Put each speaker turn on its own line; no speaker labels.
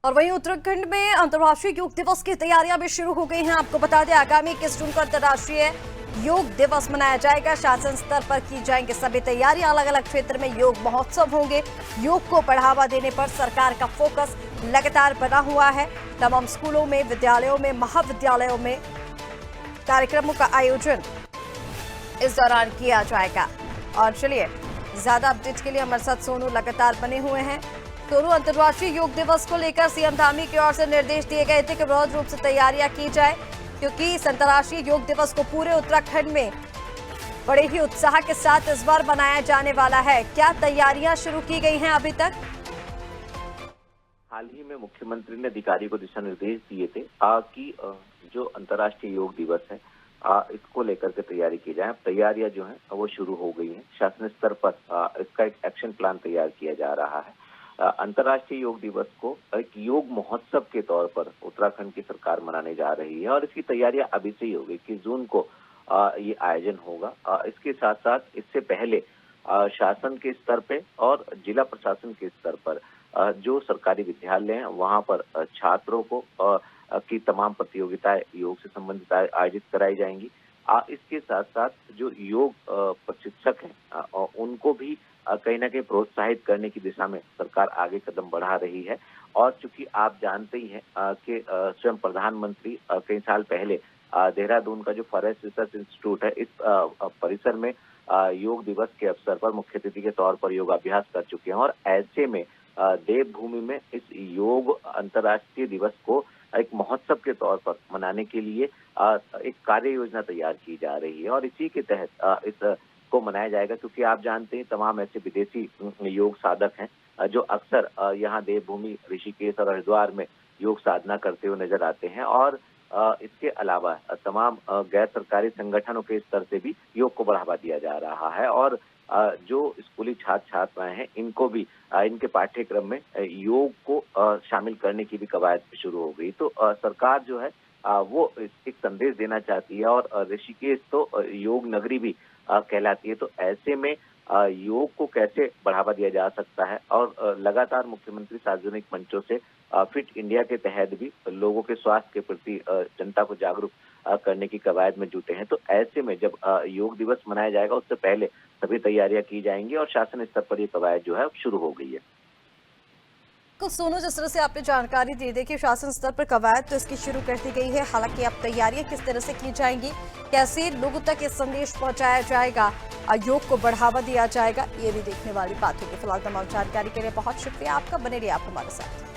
और वहीं उत्तराखंड में अंतर्राष्ट्रीय योग दिवस की तैयारियां भी शुरू हो गई हैं। आपको बता दें आगामी 21 जून को अंतर्राष्ट्रीय योग दिवस मनाया जाएगा। शासन स्तर पर की जाएंगी सभी तैयारियां। अलग अलग क्षेत्र में योग महोत्सव होंगे। योग को बढ़ावा देने पर सरकार का फोकस लगातार बना हुआ है। तमाम स्कूलों में, विद्यालयों में, महाविद्यालयों में कार्यक्रमों का आयोजन इस दौरान किया जाएगा। और चलिए ज्यादा अपडेट के लिए हमारे साथ सोनू लगातार बने हुए हैं। सोनू, अंतर्राष्ट्रीय योग दिवस को लेकर सीएम धामी की ओर से निर्देश दिए गए थे कि बृहद रूप से तैयारियां की जाए, क्योंकि इस अंतर्राष्ट्रीय योग दिवस को पूरे उत्तराखंड में बड़े ही उत्साह के साथ इस बार मनाया जाने वाला है। क्या तैयारियां शुरू की गई हैं अभी तक?
हाल ही में मुख्यमंत्री ने अधिकारियों को दिशा निर्देश दिए थे कि जो अंतर्राष्ट्रीय योग दिवस है इसको लेकर के तैयारी की जाए। अब तैयारियां जो है वो शुरू हो गई हैं। शासन स्तर पर इसका एक एक्शन प्लान तैयार किया जा रहा है। अंतर्राष्ट्रीय योग दिवस को एक योग महोत्सव के तौर पर उत्तराखंड की सरकार मनाने जा रही है और इसकी तैयारियां अभी से ही हो गई। 21 जून को ये आयोजन होगा। इसके साथ साथ इससे पहले शासन के स्तर पे और जिला प्रशासन के स्तर पर जो सरकारी विद्यालय हैं वहां पर छात्रों को की तमाम प्रतियोगिताएं योग से संबंधित आयोजित कराई जाएंगी। इसके साथ साथ जो योग प्रशिक्षक हैं उनको भी कहीं ना कहीं प्रोत्साहित करने की दिशा में सरकार आगे कदम बढ़ा रही है। और चूंकि आप जानते ही हैं कि स्वयं प्रधानमंत्री कई साल पहले देहरादून का जो फॉरेस्ट रिसर्च इंस्टीट्यूट है इस परिसर में योग दिवस के अवसर पर मुख्य अतिथि के तौर पर योगाभ्यास कर चुके हैं। और ऐसे में देवभूमि में इस योग अंतर्राष्ट्रीय दिवस को एक महोत्सव के तौर पर मनाने के लिए एक कार्य योजना तैयार की जा रही है और इसी के तहत इस को मनाया जाएगा। क्योंकि आप जानते हैं तमाम ऐसे विदेशी योग साधक हैं जो अक्सर यहाँ देवभूमि ऋषिकेश और हरिद्वार में योग साधना करते हुए नजर आते हैं। और इसके अलावा तमाम गैर सरकारी संगठनों के स्तर से भी योग को बढ़ावा दिया जा रहा है। और जो स्कूली छात्र छात्राएं हैं इनको भी इनके पाठ्यक्रम में योग को शामिल करने की भी कवायद शुरू हो गई। तो सरकार जो है वो एक संदेश देना चाहती है। और ऋषिकेश तो योग नगरी भी कहलाती है। तो ऐसे में योग को कैसे बढ़ावा दिया जा सकता है और लगातार मुख्यमंत्री सार्वजनिक मंचों से फिट इंडिया के तहत भी लोगों के स्वास्थ्य के प्रति जनता को जागरूक करने की कवायद में जुटे हैं। तो ऐसे में जब योग दिवस मनाया जाएगा उससे पहले सभी तैयारियां की जाएंगी और शासन स्तर पर ये कवायद जो है शुरू हो गई है।
तो सोनू, जिस तरह से आपने जानकारी दे दी कि शासन स्तर पर कवायद तो इसकी शुरू कर दी गई है, हालांकि अब तैयारियां किस तरह से की जाएंगी, कैसे लोगों तक ये संदेश पहुंचाया जाएगा, योग को बढ़ावा दिया जाएगा, ये भी देखने वाली बात होगी। फिलहाल तमाम जानकारी के लिए बहुत शुक्रिया आपका। बने रहिए आप हमारे साथ।